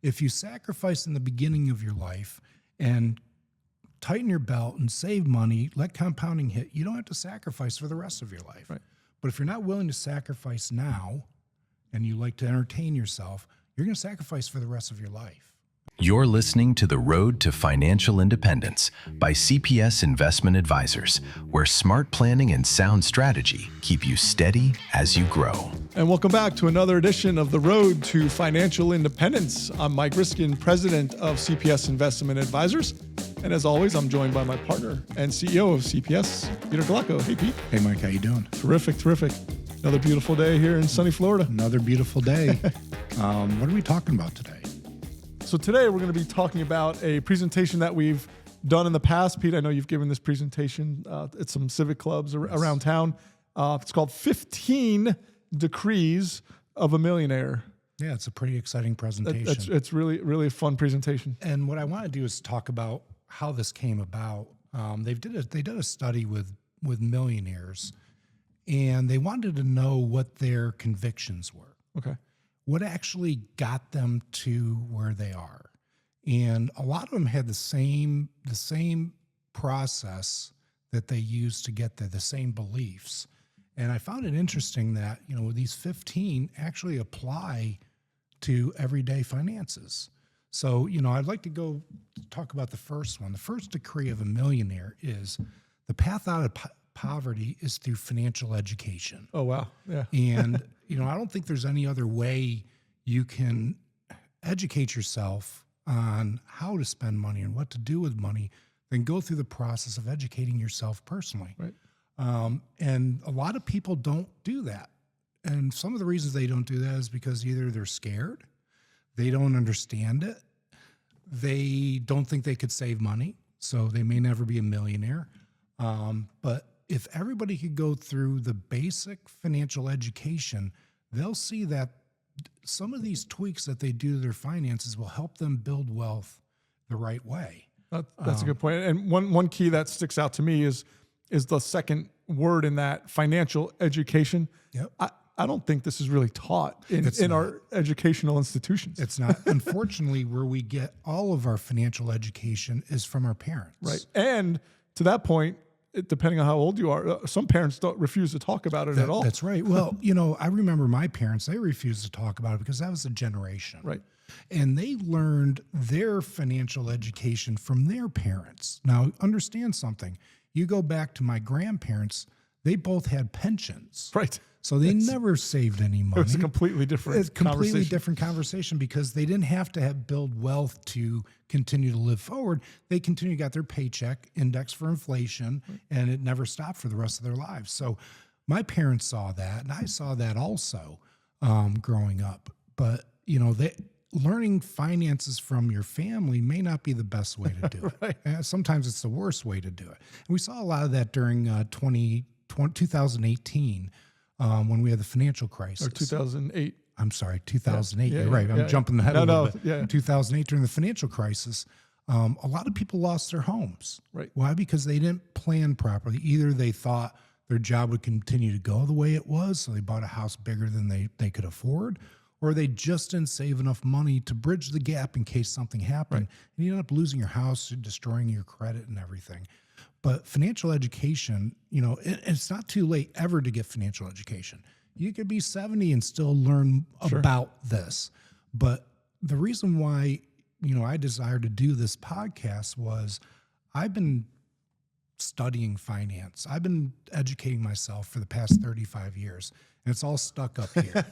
If you sacrifice in the beginning of your life and tighten your belt and save money, let compounding hit, you don't have to sacrifice for the rest of your life. Right. But if you're not willing to sacrifice now and you like to entertain yourself, you're going to sacrifice for the rest of your life. You're listening to The Road to Financial Independence by CPS Investment Advisors, where smart planning and sound strategy keep you steady as you grow. And welcome back to another edition of The Road to Financial Independence. I'm Mike Riskin, president of CPS Investment Advisors. And as always, I'm joined by my partner and CEO of CPS, Peter Galacco. Hey, Pete. Hey, Mike, how you doing? Terrific. Another beautiful day here in sunny Florida. Another beautiful day. What are we talking about today? So today we're going to be talking about a presentation that we've done in the past. Pete, I know you've given this presentation at some civic clubs around town. It's called 15 Decrees of a Millionaire. Yeah, it's a pretty exciting presentation. It's really a fun presentation. And what I want to do is talk about how this came about. They did a study with millionaires, and they wanted to know what their convictions were. Okay. What actually got them to where they are. And a lot of them had the same process that they used to get there, the same beliefs. And I found it interesting that, these 15 actually apply to everyday finances. So, I'd like to go talk about the first one. The first decree of a millionaire is the path out of poverty is through financial education. Oh, wow. Yeah. And, I don't think there's any other way you can educate yourself on how to spend money and what to do with money than go through the process of educating yourself personally. Right. And a lot of people don't do that. And some of the reasons they don't do that is because either they're scared, they don't understand it, they don't think they could save money, so they may never be a millionaire. But if everybody could go through the basic financial education, they'll see that some of these tweaks that they do to their finances will help them build wealth the right way. That's a good point. And one key that sticks out to me is the second word in that, financial education. Yep. I don't think this is really taught in our educational institutions. It's not. Unfortunately, where we get all of our financial education is from our parents. Right. And to that point, depending on how old you are, some parents refuse to talk about it at all. That's right. Well, I remember my parents, they refused to talk about it because that was a generation. Right. And they learned their financial education from their parents. Now, understand something. You go back to my grandparents, they both had pensions. Right. So they never saved any money. It was a completely different conversation because they didn't have to build wealth to continue to live forward. They got their paycheck indexed for inflation, and it never stopped for the rest of their lives. So my parents saw that, and I saw that also growing up. But, learning finances from your family may not be the best way to do it. Right. Sometimes it's the worst way to do it. And we saw a lot of that during 2018. When we had the financial crisis. Or 2008. I'm sorry, 2008. Yeah, You're right. I'm jumping ahead a little bit. Yeah. 2008, during the financial crisis, a lot of people lost their homes. Right. Why? Because they didn't plan properly. Either they thought their job would continue to go the way it was, so they bought a house bigger than they could afford, or they just didn't save enough money to bridge the gap in case something happened. Right. And you end up losing your house, destroying your credit and everything. But financial education, it's not too late ever to get financial education. You could be 70 and still learn about this. But the reason why, I desired to do this podcast was I've been studying finance. I've been educating myself for the past 35 years, and it's all stuck up here.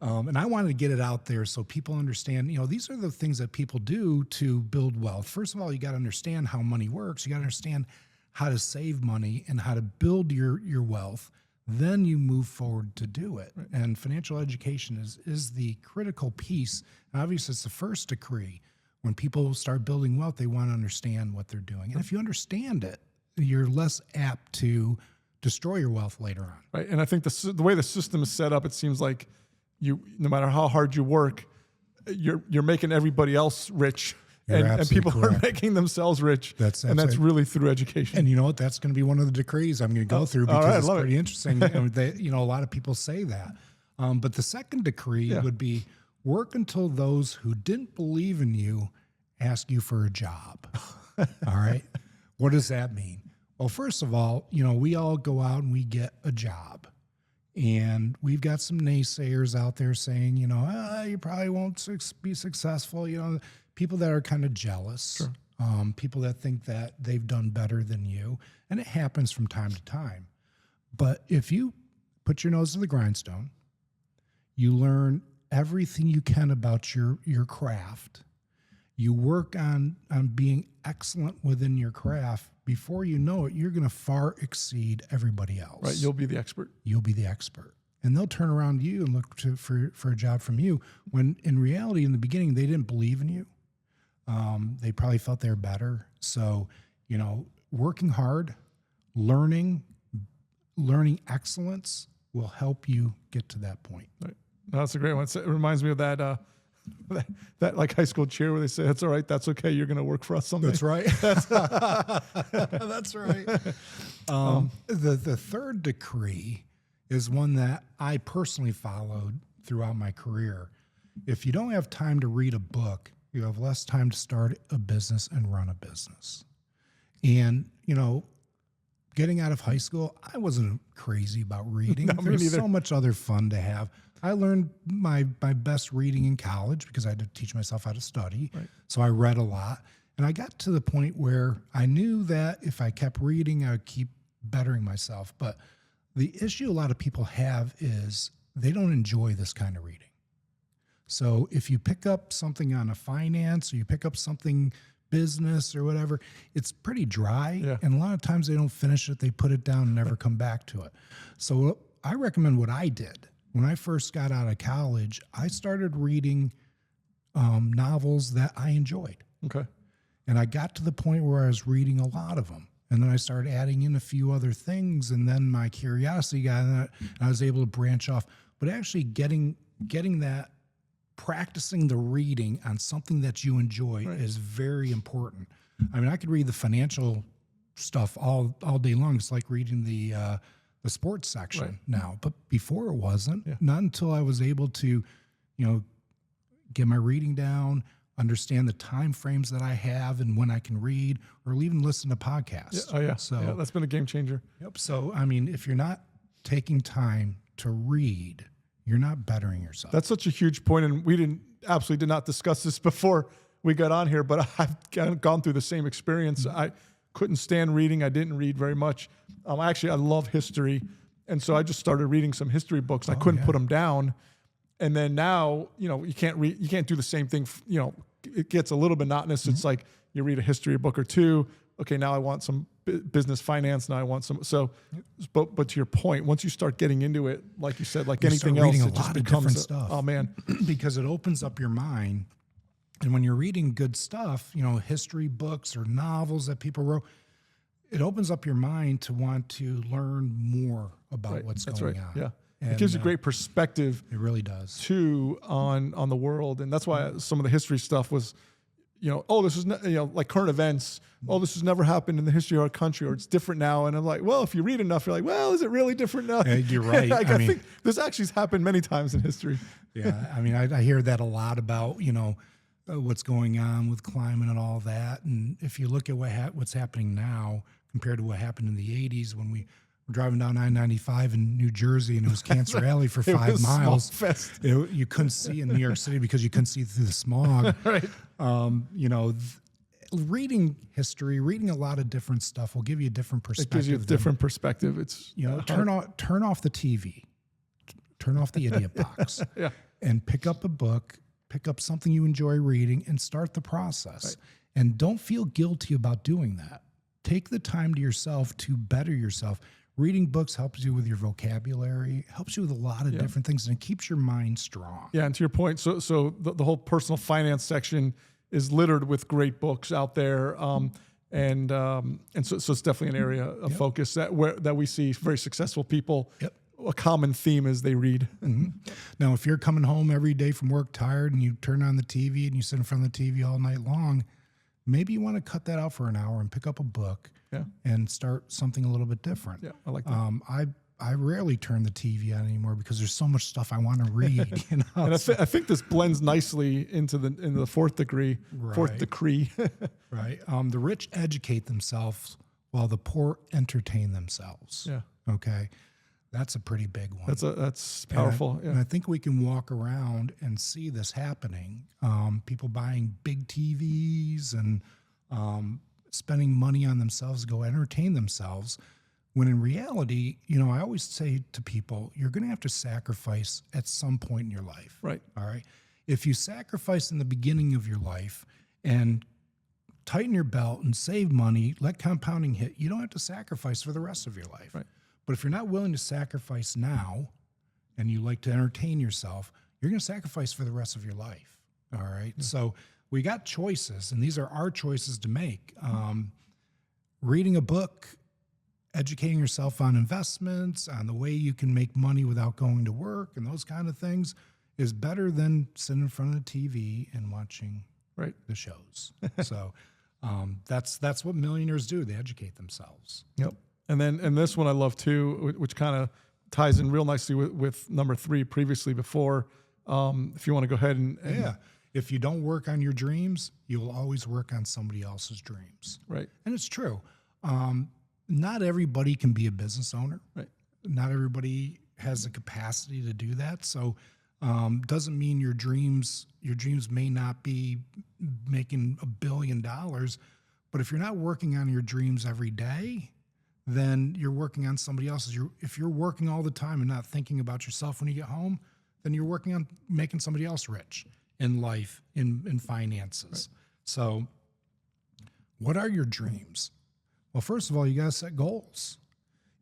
And I wanted to get it out there so people understand, these are the things that people do to build wealth. First of all, you got to understand how money works. You got to understand how to save money and how to build your wealth. Then you move forward to do it. Right. And financial education is the critical piece. And obviously, it's the first decree. When people start building wealth, they want to understand what they're doing. And if you understand it, you're less apt to destroy your wealth later on. Right. And I think the way the system is set up, it seems like no matter how hard you work, you're making everybody else rich. And people correct. are making themselves rich. That's really through education. And you know what? That's going to be one of the decrees I'm going to go through because it's pretty interesting. A lot of people say that. But the second decree would be, Work until those who didn't believe in you ask you for a job. All right. What does that mean? Well, first of all, we all go out and we get a job. And we've got some naysayers out there saying, you probably won't be successful. People that are kind of jealous, Sure. People that think that they've done better than you. And it happens from time to time. But if you put your nose to the grindstone, you learn everything you can about your craft. You work on being excellent within your craft. Before you know it, you're going to far exceed everybody else. Right. You'll be the expert. You'll be the expert. And they'll turn around to you and look for a job from you when in reality, in the beginning, they didn't believe in you. They probably felt they're better. So, working hard, learning excellence will help you get to that point. Right. No, that's a great one. It reminds me of that that like high school cheer where they say, "That's all right. That's okay. You're going to work for us someday." That's right. That's right. The third decree is one that I personally followed throughout my career. If you don't have time to read a book, you have less time to start a business and run a business. And, getting out of high school, I wasn't crazy about reading. No, me There was neither. so much other fun to have. I learned my best reading in college because I had to teach myself how to study. Right. So I read a lot. And I got to the point where I knew that if I kept reading, I would keep bettering myself. But the issue a lot of people have is they don't enjoy this kind of reading. So if you pick up something on a finance or you pick up something business or whatever, it's pretty dry. Yeah. And a lot of times they don't finish it. They put it down and never come back to it. So I recommend what I did. When I first got out of college, I started reading novels that I enjoyed. Okay. And I got to the point where I was reading a lot of them. And then I started adding in a few other things. And then my curiosity got in that, and I was able to branch off. But actually getting that, practicing the reading on something that you enjoy is very important. I mean, I could read the financial stuff all day long. It's like reading the sports section now. But before it wasn't. Yeah. Not until I was able to, get my reading down, understand the time frames that I have and when I can read, or even listen to podcasts. Yeah. Oh yeah. So yeah, that's been a game changer. Yep. So, I mean, if you're not taking time to read, you're not bettering yourself. That's such a huge point, and we absolutely did not discuss this before we got on here, but I've gone through the same experience. I couldn't stand reading. I didn't read very much. I love history, and so I just started reading some history books. I couldn't put them down, and then now, you can't read. You can't do the same thing. It gets a little monotonous. It's like you read a history book or two. Okay, now I want some business finance. Now I want some. So, but to your point, once you start getting into it, like you said, like anything else, it just becomes stuff. Oh man, because it opens up your mind. And when you're reading good stuff, history books or novels that people wrote, it opens up your mind to want to learn more about what's going on. Yeah, And, it gives you great perspective. It really does. Too on the world, and that's why some of the history stuff was, this is like current events. Oh, this has never happened in the history of our country, or it's different now. And I'm like, well, if you read enough, you're like, well, is it really different now? Yeah, you're right. I think this actually has happened many times in history. Yeah, I mean, I hear that a lot about what's going on with climate and all that. And if you look at what's happening now compared to what happened in the 80s when we were driving down I-95 in New Jersey and it was Cancer Alley for 5 miles. You couldn't see in New York City because you couldn't see through the smog. Right. Reading history, reading a lot of different stuff will give you a different perspective. It gives you a different perspective. It's turn off the TV, turn off the idiot box, yeah, and pick up a book, pick up something you enjoy reading, and start the process. Right. And don't feel guilty about doing that. Take the time to yourself to better yourself. Reading books helps you with your vocabulary, helps you with a lot of different things, and it keeps your mind strong. Yeah, and to your point, so the whole personal finance section is littered with great books out there, and so it's definitely an area of focus that we see very successful people. Yep. A common theme is they read. Mm-hmm. Now, if you're coming home every day from work tired and you turn on the TV and you sit in front of the TV all night long, maybe you want to cut that out for an hour and pick up a book and start something a little bit different. Yeah, I like that. I rarely turn the TV on anymore because there's so much stuff I want to read. You know, And I think this blends nicely into the fourth decree. Fourth Right. decree. right? The rich educate themselves while the poor entertain themselves. Yeah. Okay, that's a pretty big one. That's powerful. And I think we can walk around and see this happening. People buying big TVs and spending money on themselves to go entertain themselves. When in reality, I always say to people, you're going to have to sacrifice at some point in your life. Right. All right. If you sacrifice in the beginning of your life and tighten your belt and save money, let compounding hit, you don't have to sacrifice for the rest of your life. Right. But if you're not willing to sacrifice now and you like to entertain yourself, you're going to sacrifice for the rest of your life. All right. So we got choices, and these are our choices to make. Reading a book, educating yourself on investments, on the way you can make money without going to work and those kind of things is better than sitting in front of the TV and watching Right. the shows. So that's what millionaires do. They educate themselves. Yep. And this one I love too, which kind of ties in real nicely with number 3 previously before. If you want to go ahead and Yeah. If you don't work on your dreams, you will always work on somebody else's dreams. Right. And it's true. Not everybody can be a business owner. Right. Not everybody has the capacity to do that. So doesn't mean your dreams may not be making $1 billion, but if you're not working on your dreams every day, then you're working on somebody else's. If you're working all the time and not thinking about yourself when you get home, then you're working on making somebody else rich in life, in finances. Right. So what are your dreams? Well, first of all, you got to set goals.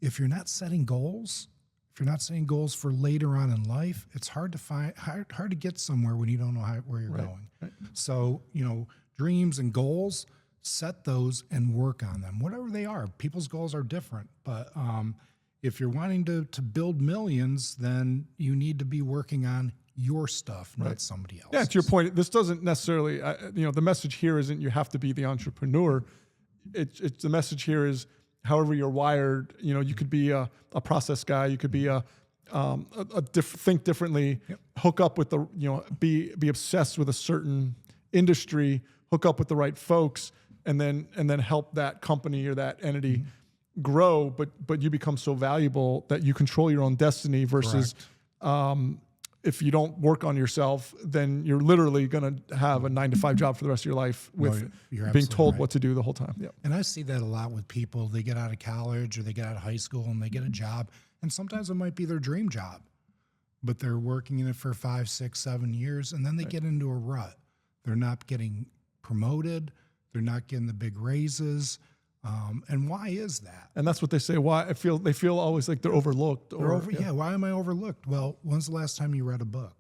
If you're not setting goals, if you're not setting goals for later on in life, it's hard to get somewhere when you don't know where you're going. Right. So, dreams and goals, set those and work on them, whatever they are. People's goals are different, but if you're wanting to build millions, then you need to be working on your stuff, not somebody else. Yeah, to your point, this doesn't necessarily, the message here isn't you have to be the entrepreneur. It's the message here is however you're wired. You could be a process guy. You could be think differently. Yep. Hook up with be obsessed with a certain industry. Hook up with the right folks, and then help that company or that entity grow. But you become so valuable that you control your own destiny. Versus, if you don't work on yourself, then you're literally going to have a 9-to-5 job for the rest of your life with being told what to do the whole time. Yep. And I see that a lot with people. They get out of college or they get out of high school and they get a job. And sometimes it might be their dream job, but they're working in it for 5, 6, 7 years. And then they get into a rut. They're not getting promoted. They're not getting the big raises. And why is that? And that's what they say. Why they feel always like they're overlooked. Why am I overlooked? Well, when's the last time you read a book?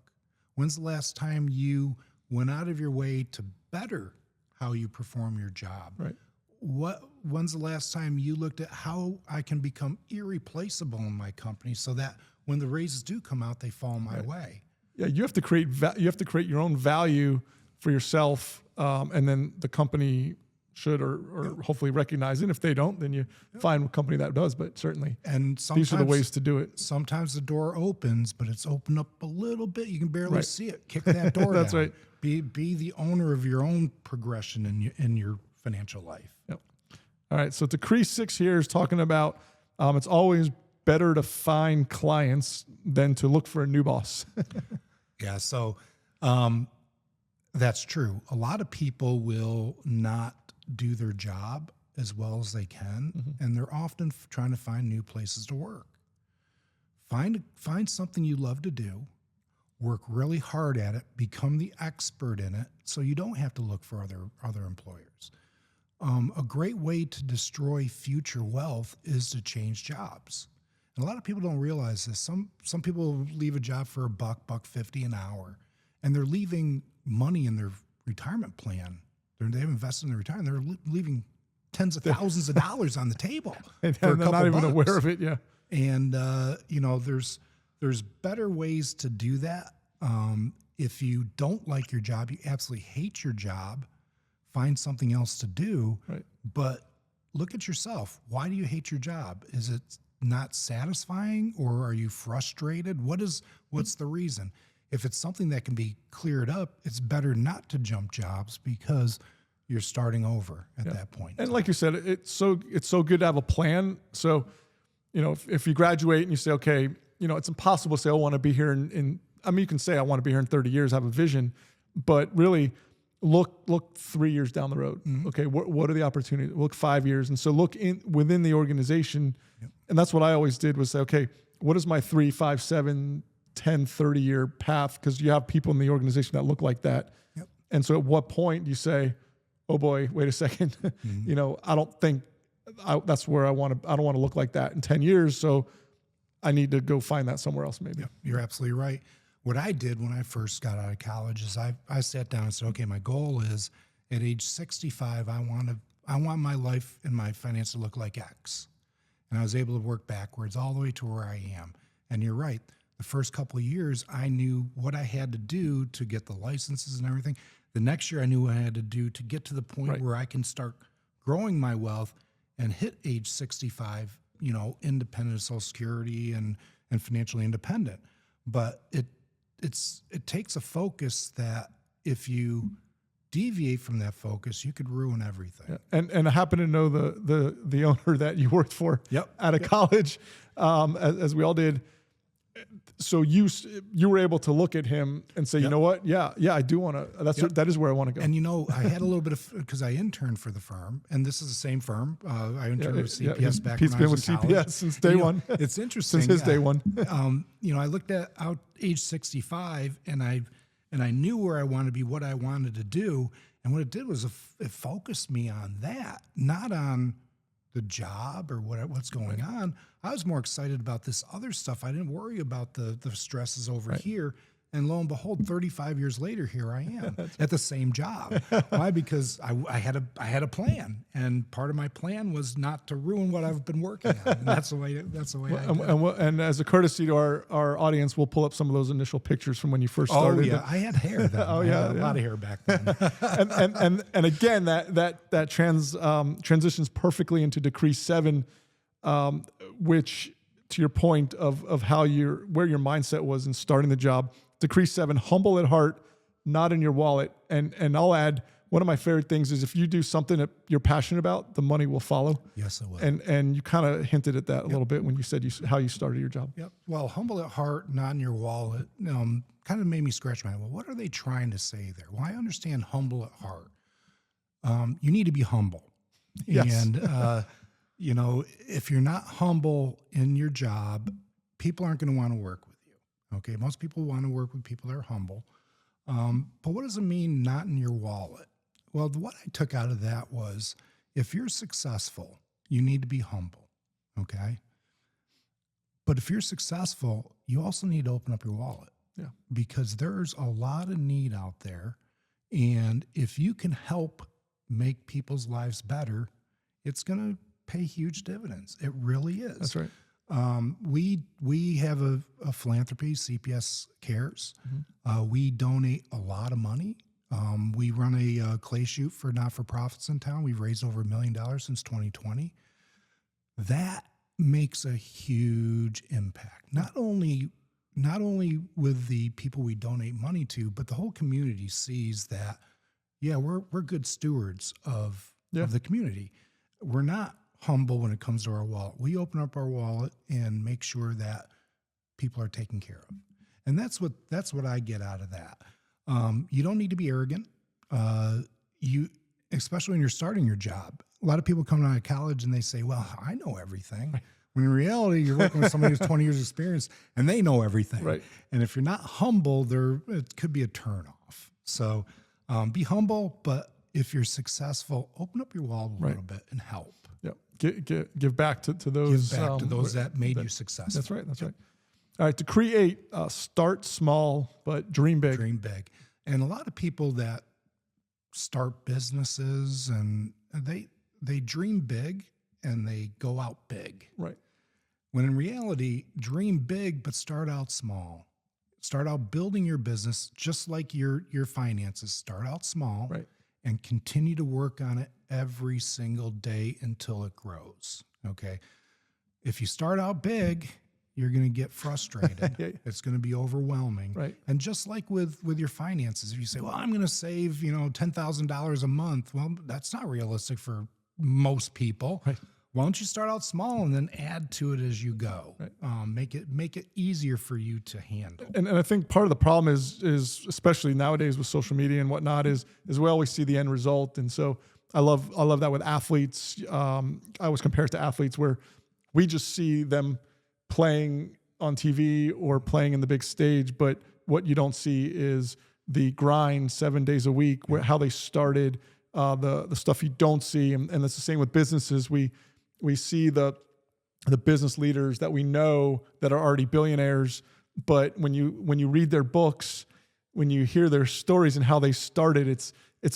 When's the last time you went out of your way to better how you perform your job? Right. When's the last time you looked at how I can become irreplaceable in my company so that when the raises do come out, they fall my way? Yeah, you have to create your own value for yourself, and then the company should or hopefully recognize it. If they don't, then you find a company that does. But certainly, and these are the ways to do it. Sometimes the door opens, but it's opened up a little bit. You can barely see it. Kick that door That's down. right. Be the owner of your own progression in your financial life. Yep. All right. So Decree 6 here is talking about it's always better to find clients than to look for a new boss. Yeah. So that's true. A lot of people will not do their job as well as they can, and they're often trying to find new places to work. Find something you love to do, work really hard at it, become the expert in it, so you don't have to look for other employers. A great way to destroy future wealth is to change jobs. And a lot of people don't realize this. Some people leave a job for $1.50 an hour, and they're leaving money in their retirement plan. They've invested in their retirement. They're leaving tens of thousands of dollars on the table. And they're not even aware of it. Yeah. And, there's better ways to do that. If you don't like your job, you absolutely hate your job, find something else to do. Right. But look at yourself. Why do you hate your job? Is it not satisfying, or are you frustrated? What's the reason? If it's something that can be cleared up, it's better not to jump jobs because you're starting over at that point. And like you said, it's so good to have a plan. So, if you graduate and you say, okay, it's impossible to say, I want to be here you can say I want to be here in 30 years, have a vision, but really look 3 years down the road. Mm-hmm. Okay. What are the opportunities? Look 5 years. And so look within the organization. Yep. And that's what I always did, was say, okay, what is my 3, 5, 7, 10, 30 year path? Because you have people in the organization that look like that. Yep. And so at what point do you say, oh boy, wait a second, Mm-hmm. I don't think that's where I don't want to look like that in 10 years. So I need to go find that somewhere else maybe. Yep, you're absolutely right. What I did when I first got out of college is I sat down and said, okay, my goal is at age 65, I want my life and my finance to look like X. And I was able to work backwards all the way to where I am. And you're right. The first couple of years, I knew what I had to do to get the licenses and everything. The next year, I knew what I had to do to get to the point where I can start growing my wealth and hit age 65, independent of Social Security and financially independent. But it takes a focus that if you deviate from that focus, you could ruin everything. Yeah. And I happen to know the owner that you worked for out of college, as we all did. So you were able to look at him and say, you know what? Yeah, I do want to. That is where I want to go. And I had a little bit of, because I interned for the firm, and this is the same firm. I interned with CPS back Pete's when I been was with in college. CPS since day one. It's interesting. Since his day one. I looked at out age 65, and I knew where I wanted to be, what I wanted to do, and what it did was it focused me on that, not on the job or what's going on. I was more excited about this other stuff. I didn't worry about the stresses over here. And lo and behold, 35 years later, here I am at the same job. Why? Because I had a plan, and part of my plan was not to ruin what I've been working on. And that's the way. I did. And as a courtesy to our audience, we'll pull up some of those initial pictures from when you first started. Oh yeah, I had hair then. I had a lot of hair back then. and again, that transitions perfectly into Decree 7, which, to your point of how where your mindset was in starting the job. Decree 7, humble at heart, not in your wallet. And I'll add, one of my favorite things is if you do something that you're passionate about, the money will follow. Yes, it will. And you kind of hinted at that a little bit when you said how you started your job. Yep. Well, humble at heart, not in your wallet, kind of made me scratch my head. Well, what are they trying to say there? Well, I understand humble at heart. You need to be humble. Yes. And, if you're not humble in your job, people aren't going to want to work with you. Okay, most people want to work with people that are humble. But what does it mean not in your wallet? Well, what I took out of that was, if you're successful, you need to be humble, okay? But if you're successful, you also need to open up your wallet. Yeah. Because there's a lot of need out there. And if you can help make people's lives better, it's going to pay huge dividends. It really is. That's right. We have a philanthropy, CPS Cares. Mm-hmm. We donate a lot of money. We run a clay shoot for not-for-profits in town. We've raised over $1 million since 2020. That makes a huge impact. Not only with the people we donate money to, but the whole community sees that, we're good stewards of the community. We're not humble when it comes to our wallet. We open up our wallet and make sure that people are taken care of. And that's what I get out of that. You don't need to be arrogant. Especially when you're starting your job. A lot of people come out of college and they say, well, I know everything. Right. When in reality, you're working with somebody who's 20 years experience and they know everything. Right. And if you're not humble, it could be a turnoff. So be humble, but if you're successful, open up your wallet a little bit and help. Give back to those. Give back to those that made you successful. That's right. That's right. All right. To create, start small, but dream big. Dream big. And a lot of people that start businesses and they dream big and they go out big. Right. When in reality, dream big, but start out small. Start out building your business just like your finances. Start out small. Right. And continue to work on it every single day until it grows. Okay. If you start out big, you're going to get frustrated. Yeah. It's going to be overwhelming. Right. And just like with your finances, if you say, well, I'm going to save, $10,000 a month. Well, that's not realistic for most people. Right. Why don't you start out small and then add to it as you go? Right. Make it easier for you to handle. And I think part of the problem is especially nowadays with social media and whatnot is we always see the end result. And so I love that with athletes. I always compare it to athletes where we just see them playing on TV or playing in the big stage, but what you don't see is the grind 7 days a week, how they started, the stuff you don't see. And it's the same with businesses. We see the business leaders that we know that are already billionaires, but when you read their books, when you hear their stories and how they started, it's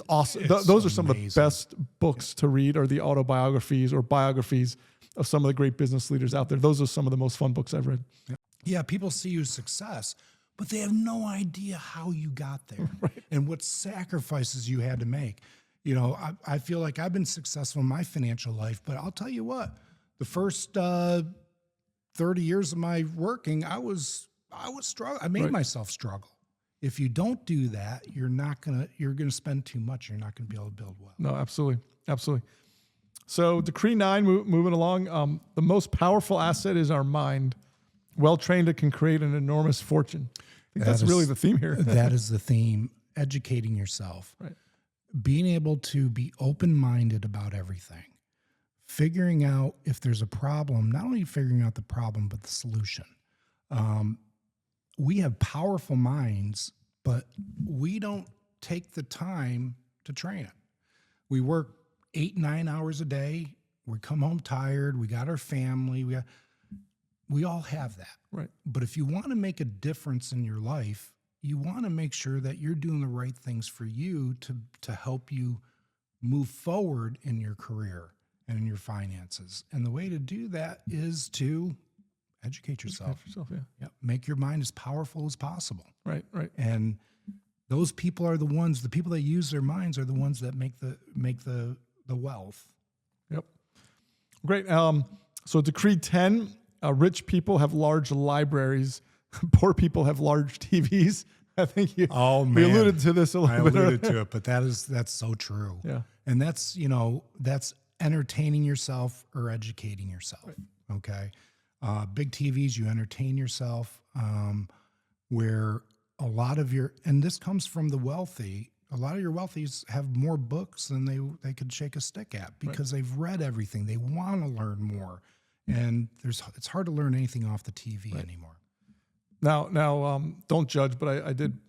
awesome. Those are some of the best books to read, are the autobiographies or biographies of some of the great business leaders out there. Those are some of the most fun books I've read. Yeah, people see you success, but they have no idea how you got there and what sacrifices you had to make. I feel like I've been successful in my financial life, but I'll tell you what, the first 30 years of my working, I was struggling. I made myself struggle. If you don't do that, you're going to spend too much. You're not going to be able to build well. No, absolutely. Absolutely. So Decree 9, moving along, the most powerful asset is our mind. Well trained, it can create an enormous fortune. I think that's really the theme here. That is the theme, educating yourself. Right. Being able to be open-minded about everything. Figuring out if there's a problem, not only figuring out the problem, but the solution. We have powerful minds, but we don't take the time to train it. We work 8-9 hours a day. We come home tired. We got our family. We all have that. Right. But if you want to make a difference in your life, you want to make sure that you're doing the right things for you to help you move forward in your career and in your finances. And the way to do that is to educate yourself. Yeah. Make your mind as powerful as possible. Right. And those people are the people that use their minds are the ones that make the wealth. Yep. Great. So Decree 10, rich people have large libraries. Poor people have large TVs. I think we alluded to this a little bit. I alluded to it, but that's so true. Yeah. And that's entertaining yourself or educating yourself. Right. Okay. Big TVs, you entertain yourself, where a lot of and this comes from the wealthy. A lot of your wealthies have more books than they could shake a stick at because they've read everything. They want to learn more. And it's hard to learn anything off the TV anymore. Now, don't judge, but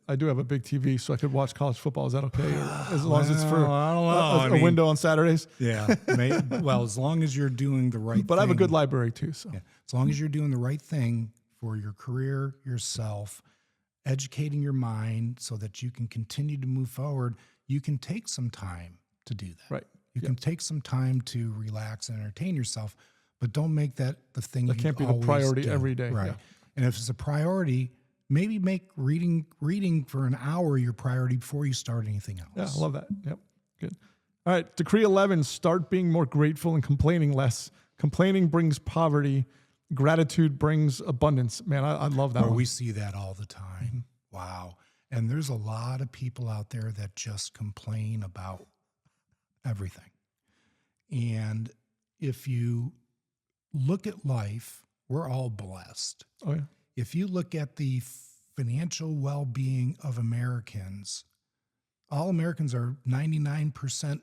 I do have a big TV, so I could watch college football. Is that okay? Or as long as it's for a window on Saturdays? Yeah. As long as you're doing the right thing. But I have a good library too. So as long as you're doing the right thing for your career, yourself, educating your mind so that you can continue to move forward, you can take some time to do that. Right. You can take some time to relax and entertain yourself, but don't make that the thing that can't be the priority every day. Right. Yeah. And if it's a priority, maybe make reading for an hour your priority before you start anything else. Yeah, I love that. Yep. Good. All right. Decree 11, start being more grateful and complaining less. Complaining brings poverty. Gratitude brings abundance. Man, I love that one. We see that all the time. Mm-hmm. Wow. And there's a lot of people out there that just complain about everything. And if you look at life, we're all blessed. Oh, yeah. If you look at the financial well-being of Americans, all Americans are 99%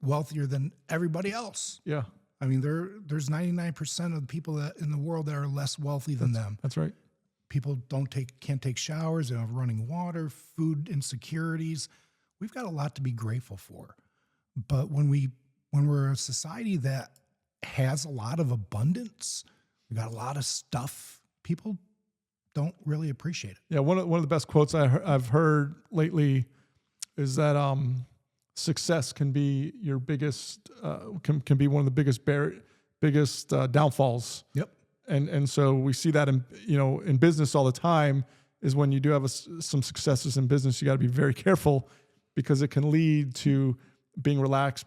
wealthier than everybody else. Yeah. I mean, there's 99% of the people that in the world that are less wealthy than them. That's right. People can't take showers, they don't have running water, food insecurities. We've got a lot to be grateful for. But when we're a society that has a lot of abundance, we got a lot of stuff, people don't really appreciate it. Yeah, one of the best quotes I've heard lately is that success can be your biggest can be one of the biggest downfalls. Yep. And so we see that in business all the time, is when you do have some successes in business, you got to be very careful, because it can lead to being relaxed,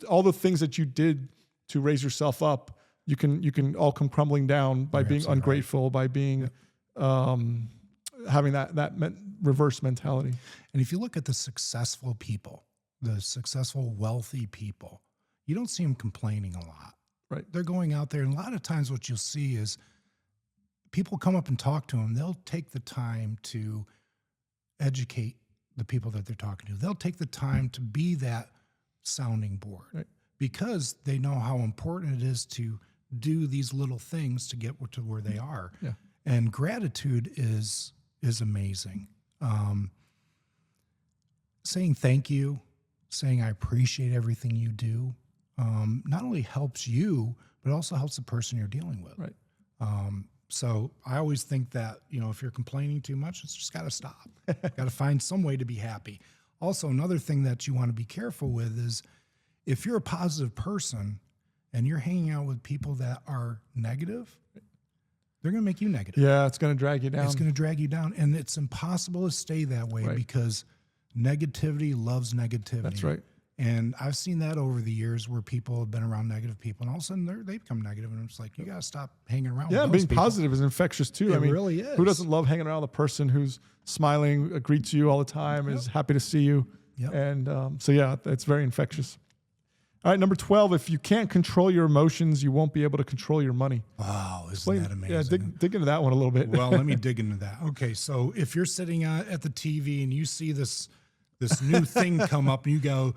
all the things that you did to raise yourself up you can all come crumbling down by being ungrateful, by being having that reverse mentality. And if you look at the successful people, the successful, wealthy people, you don't see them complaining a lot. Right. They're going out there, and a lot of times what you'll see is people come up and talk to them. They'll take the time to educate the people that they're talking to. They'll take the time to be that sounding board because they know how important it is to do these little things to get to where they are. Yeah. And gratitude is amazing. Saying thank you, saying I appreciate everything you do, not only helps you, but also helps the person you're dealing with. Right. So I always think that, if you're complaining too much, it's just got to stop. Got to find some way to be happy. Also, another thing that you want to be careful with is if you're a positive person and you're hanging out with people that are negative, they're going to make you negative. Yeah, it's going to drag you down. It's going to drag you down. And it's impossible to stay that way because negativity loves negativity. That's right. And I've seen that over the years where people have been around negative people, and all of a sudden they become negative, and it's like, you got to stop hanging around with those being people. positive is infectious too. It really is. Who doesn't love hanging around with a person who's smiling, greets you all the time, is happy to see you? Yep. And it's very infectious. All right, number 12, if you can't control your emotions, you won't be able to control your money. Wow, isn't that amazing? Yeah, dig into that one a little bit. Well, let me dig into that. Okay, so if you're sitting at the TV and you see this new thing come up and you go,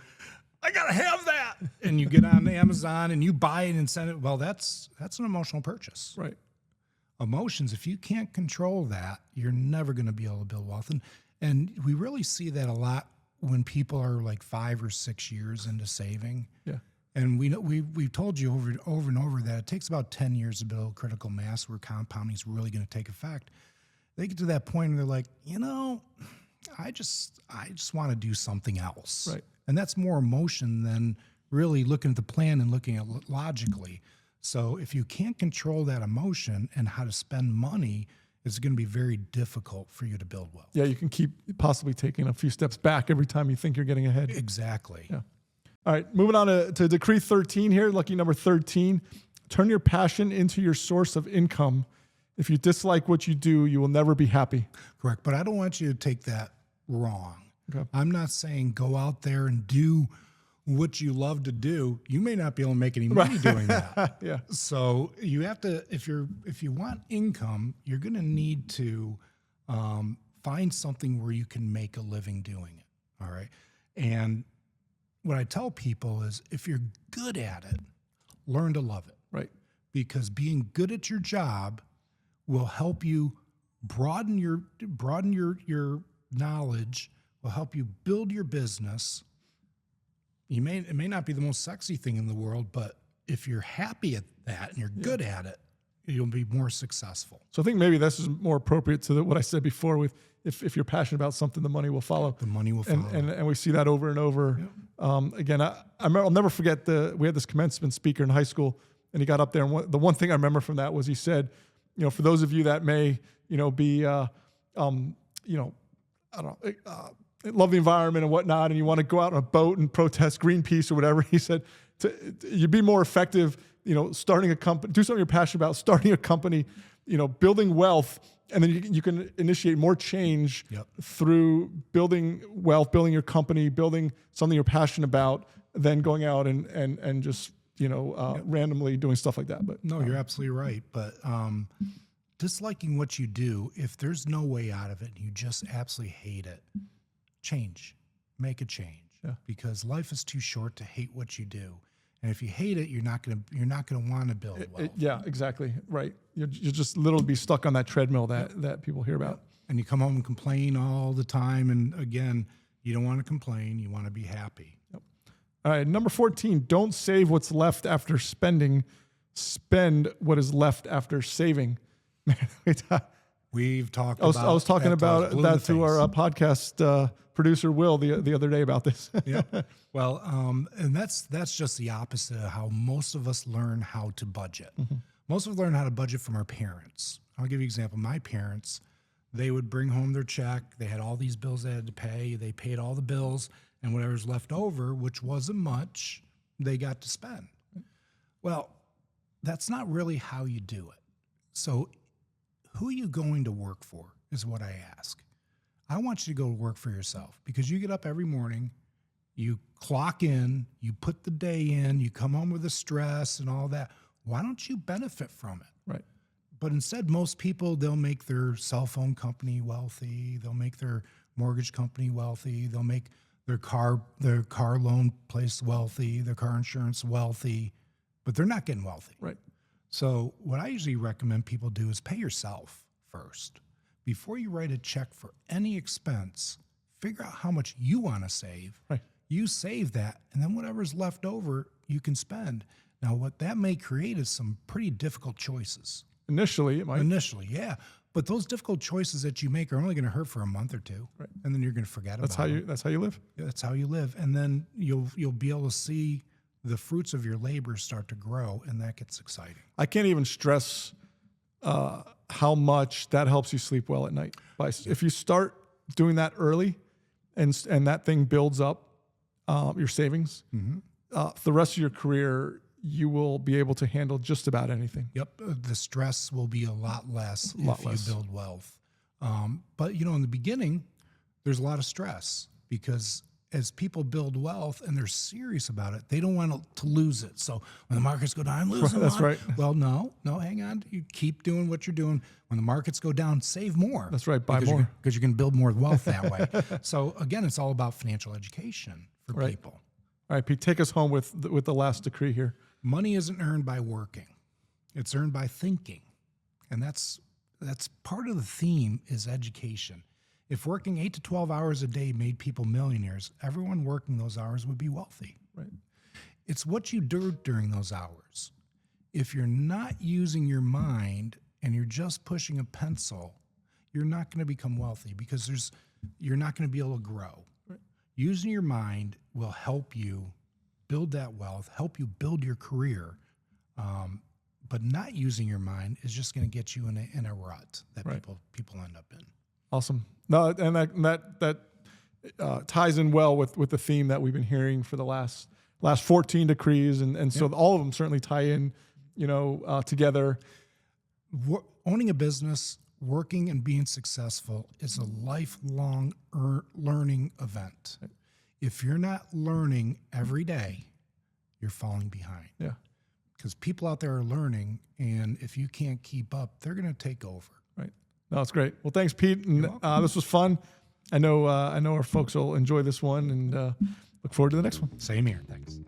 I gotta have that, and you get on Amazon and you buy it and send it. Well, that's an emotional purchase. Right. Emotions, if you can't control that, you're never going to be able to build wealth. And we really see that a lot when people are like 5 or 6 years into saving. Yeah. And we've told you over and over that it takes about 10 years to build critical mass where compounding is really going to take effect. They get to that point and they're like, I just want to do something else. Right. And that's more emotion than really looking at the plan and looking at it logically. So if you can't control that emotion and how to spend money, it's going to be very difficult for you to build wealth. Yeah, you can keep possibly taking a few steps back every time you think you're getting ahead. Exactly. Yeah. All right, moving on to decree 13 here, lucky number 13. Turn your passion into your source of income. If you dislike what you do, you will never be happy. Correct. But I don't want you to take that wrong. Okay. I'm not saying go out there and do what you love to do. You may not be able to make any money doing that. Yeah. So you have to, if you want income, you're going to need to find something where you can make a living doing it. All right. And what I tell people is if you're good at it, learn to love it. Right. Because being good at your job will help you broaden your knowledge, will help you build your business. It may not be the most sexy thing in the world, but if you're happy at that and you're good at it, you'll be more successful. So I think maybe this is more appropriate to what I said before with if you're passionate about something, the money will follow. The money will follow. And we see that over and over. Yep. Again, I'll never forget we had this commencement speaker in high school, and he got up there, and the one thing I remember from that was he said, for those of you that may, be, love the environment and whatnot, and you want to go out on a boat and protest Greenpeace or whatever, he said, you'd be more effective, starting a company, do something you're passionate about, starting a company, building wealth, and then you can initiate more change through building wealth, building your company, building something you're passionate about, than going out and just, randomly doing stuff like that. But no, you're absolutely right. But disliking what you do, if there's no way out of it and you just absolutely hate it, make a change. Yeah. Because life is too short to hate what you do. And if you hate it, you're not gonna want to build wealth. Yeah, exactly. Right. You're just literally be stuck on that treadmill that people hear about. And you come home and complain all the time. And again, you don't want to complain. You want to be happy. Yep. All right. Number 14, don't save what's left after spending. Spend what is left after saving. We've talked I was talking about that to our podcast producer, Will, the other day about this. Yeah. Well, and that's just the opposite of how most of us learn how to budget. Mm-hmm. Most of us learn how to budget from our parents. I'll give you an example. My parents, they would bring home their check. They had all these bills they had to pay. They paid all the bills, and whatever's left over, which wasn't much, they got to spend. Well, that's not really how you do it. So who are you going to work for is what I ask. I want you to go work for yourself because you get up every morning, you clock in, you put the day in, you come home with the stress and all that. Why don't you benefit from it? Right. But instead, most people, they'll make their cell phone company wealthy. They'll make their mortgage company wealthy. They'll make their car loan place wealthy, their car insurance wealthy, but they're not getting wealthy. Right. So what I usually recommend people do is pay yourself first. Before you write a check for any expense, figure out how much you want to save. Right. You save that, and then whatever's left over, you can spend. Now, what that may create is some pretty difficult choices. Initially, it might. Initially, yeah. But those difficult choices that you make are only going to hurt for a month or two, Right. and then you're going to forget That's about how it. That's how you live. That's how you live, and then you'll be able to see the fruits of your labor start to grow, and that gets exciting. I can't even stress how much that helps you sleep well at night. If you start doing that early, and that thing builds up your savings, the rest of your career, you will be able to handle just about anything. Yep, the stress will be a lot less if you build wealth. But in the beginning, there's a lot of stress because as people build wealth and they're serious about it, they don't want to lose it. So when the markets go down, I'm losing That's money. right. Well, no, hang on. You keep doing what you're doing. When the markets go down, save more. That's right. Buy because more. Because you can build more wealth that way. So again, it's all about financial education for Right. people. All right, Pete, take us home with the last decree here. Money isn't earned by working. It's earned by thinking. And that's part of the theme is education. If working 8 to 12 hours a day made people millionaires, everyone working those hours would be wealthy. Right. It's what you do during those hours. If you're not using your mind and you're just pushing a pencil, you're not going to become wealthy because you're not going to be able to grow. Right. Using your mind will help you build that wealth, help you build your career. But not using your mind is just going to get you in a rut that Right. people end up in. Awesome. No, and that ties in well with the theme that we've been hearing for the last 14 decrees, and so all of them certainly tie in, together. Owning a business, working and being successful is a lifelong learning event. If you're not learning every day, you're falling behind. Yeah. Because people out there are learning, and if you can't keep up, they're going to take over. Right. No, it's great. Well, thanks, Pete. And this was fun. I know our folks will enjoy this one, and look forward to the next one. Same here. Thanks.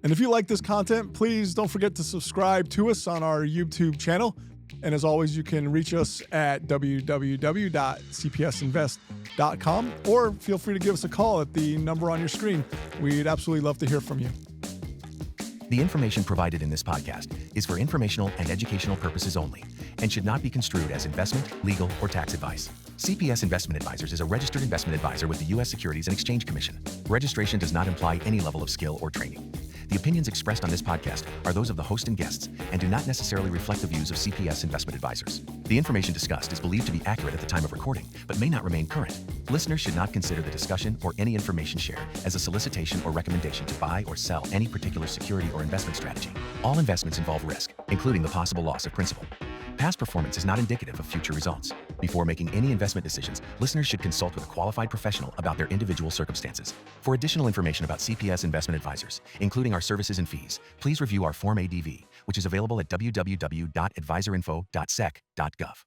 And if you like this content, please don't forget to subscribe to us on our YouTube channel. And as always, you can reach us at www.cpsinvest.com, or feel free to give us a call at the number on your screen. We'd absolutely love to hear from you. The information provided in this podcast is for informational and educational purposes only and should not be construed as investment, legal, or tax advice. CPS Investment Advisors is a registered investment advisor with the U.S. Securities and Exchange Commission. Registration does not imply any level of skill or training. The opinions expressed on this podcast are those of the host and guests and do not necessarily reflect the views of CPS Investment Advisors. The information discussed is believed to be accurate at the time of recording, but may not remain current. Listeners should not consider the discussion or any information shared as a solicitation or recommendation to buy or sell any particular security or investment strategy. All investments involve risk, including the possible loss of principal. Past performance is not indicative of future results. Before making any investment decisions, listeners should consult with a qualified professional about their individual circumstances. For additional information about CPS Investment Advisors, including our services and fees, please review our Form ADV, which is available at www.advisorinfo.sec.gov.